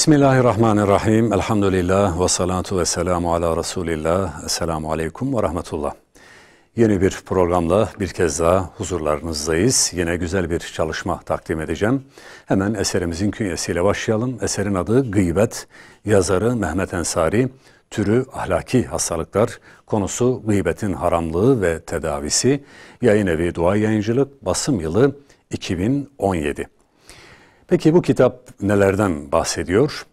Bismillahirrahmanirrahim. Elhamdülillah ve salatu ve selamu ala Resulillah. Esselamu aleyküm ve rahmetullah. Yeni bir programla bir kez daha huzurlarınızdayız. Yine güzel bir çalışma takdim edeceğim. Hemen eserimizin künyesiyle başlayalım. Eserin adı Gıybet. Yazarı Mehmet Ensari. Türü ahlaki hastalıklar. Konusu gıybetin haramlığı ve tedavisi. Yayınevi Dua Yayıncılık. Basım yılı 2017. Peki bu kitap nelerden bahsediyor?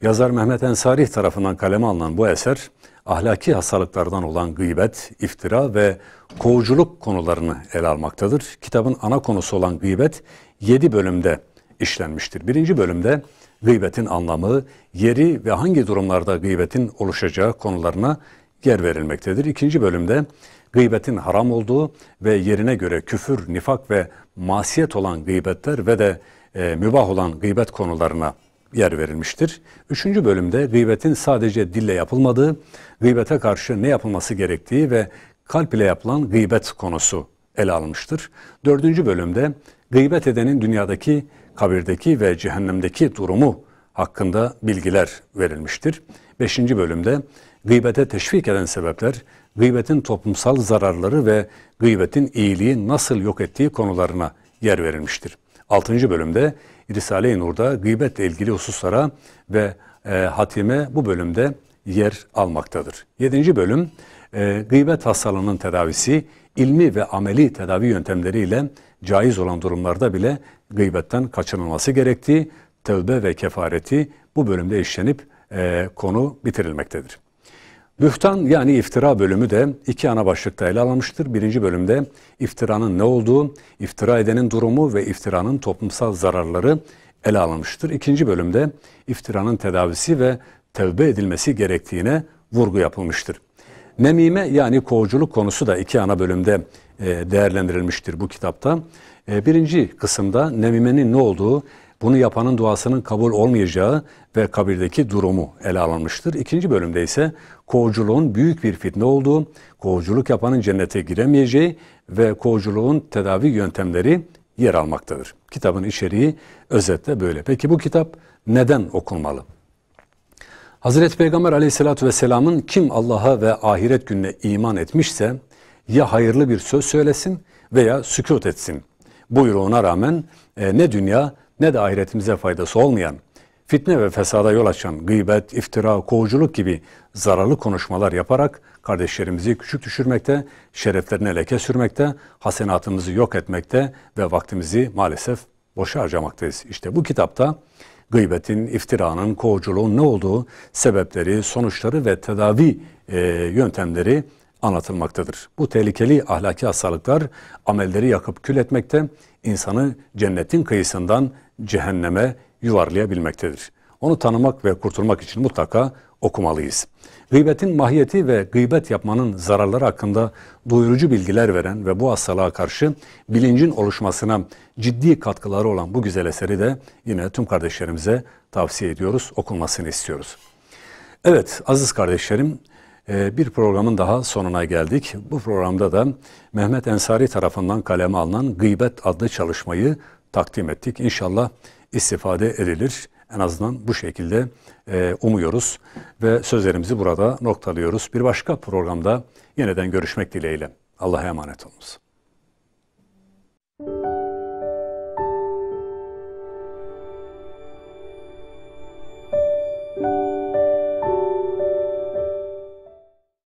Yazar Mehmet Ensari tarafından kaleme alınan bu eser, ahlaki hastalıklardan olan gıybet, iftira ve kovuculuk konularını ele almaktadır. Kitabın ana konusu olan gıybet 7 bölümde işlenmiştir. Birinci bölümde gıybetin anlamı, yeri ve hangi durumlarda gıybetin oluşacağı konularına yer verilmektedir. İkinci bölümde gıybetin haram olduğu ve yerine göre küfür, nifak ve masiyet olan gıybetler ve de mübah olan gıybet konularına yer verilmiştir. Üçüncü bölümde gıybetin sadece dille yapılmadığı, gıybete karşı ne yapılması gerektiği ve kalp ile yapılan gıybet konusu ele alınmıştır. Dördüncü bölümde gıybet edenin dünyadaki, kabirdeki ve cehennemdeki durumu hakkında bilgiler verilmiştir. Beşinci bölümde gıybete teşvik eden sebepler, gıybetin toplumsal zararları ve gıybetin iyiliği nasıl yok ettiği konularına yer verilmiştir. 6. bölümde Risale-i Nur'da gıybetle ilgili hususlara ve hatime bu bölümde yer almaktadır. 7. bölüm gıybet hastalığının tedavisi, ilmi ve ameli tedavi yöntemleriyle caiz olan durumlarda bile gıybetten kaçınılması gerektiği, tevbe ve kefareti bu bölümde işlenip konu bitirilmektedir. Bühtan yani iftira bölümü de 2 ana başlıkta ele alınmıştır. Birinci bölümde iftiranın ne olduğu, iftira edenin durumu ve iftiranın toplumsal zararları ele alınmıştır. İkinci bölümde iftiranın tedavisi ve tevbe edilmesi gerektiğine vurgu yapılmıştır. Nemime yani kovuculuk konusu da 2 ana bölümde değerlendirilmiştir bu kitapta. Birinci kısımda nemimenin ne olduğu, bunu yapanın duasının kabul olmayacağı ve kabirdeki durumu ele alınmıştır. İkinci bölümde ise kovuculuğun büyük bir fitne olduğu, kovuculuk yapanın cennete giremeyeceği ve kovuculuğun tedavi yöntemleri yer almaktadır. Kitabın içeriği özetle böyle. Peki bu kitap neden okunmalı? Hazreti Peygamber Aleyhisselatü Vesselam'ın kim Allah'a ve ahiret gününe iman etmişse ya hayırlı bir söz söylesin veya sükût etsin buyruğuna rağmen ne dünya ne de ahiretimize faydası olmayan, fitne ve fesada yol açan gıybet, iftira, kovuculuk gibi zararlı konuşmalar yaparak kardeşlerimizi küçük düşürmekte, şereflerine leke sürmekte, hasenatımızı yok etmekte ve vaktimizi maalesef boşa harcamaktayız. İşte bu kitapta gıybetin, iftiranın, kovuculuğun ne olduğu, sebepleri, sonuçları ve tedavi yöntemleri anlatılmaktadır. Bu tehlikeli ahlaki hastalıklar amelleri yakıp kül etmekte, insanı cennetin kıyısından cehenneme yuvarlayabilmektedir. Onu tanımak ve kurtulmak için mutlaka okumalıyız. Gıybetin mahiyeti ve gıybet yapmanın zararları hakkında doyurucu bilgiler veren ve bu hastalığa karşı bilincin oluşmasına ciddi katkıları olan bu güzel eseri de yine tüm kardeşlerimize tavsiye ediyoruz, okunmasını istiyoruz. Evet aziz kardeşlerim, bir programın daha sonuna geldik. Bu programda da Mehmet Ensari tarafından kaleme alınan Gıybet adlı çalışmayı takdim ettik. İnşallah istifade edilir. En azından bu şekilde umuyoruz ve sözlerimizi burada noktalıyoruz. Bir başka programda yeniden görüşmek dileğiyle. Allah'a emanet olunuz.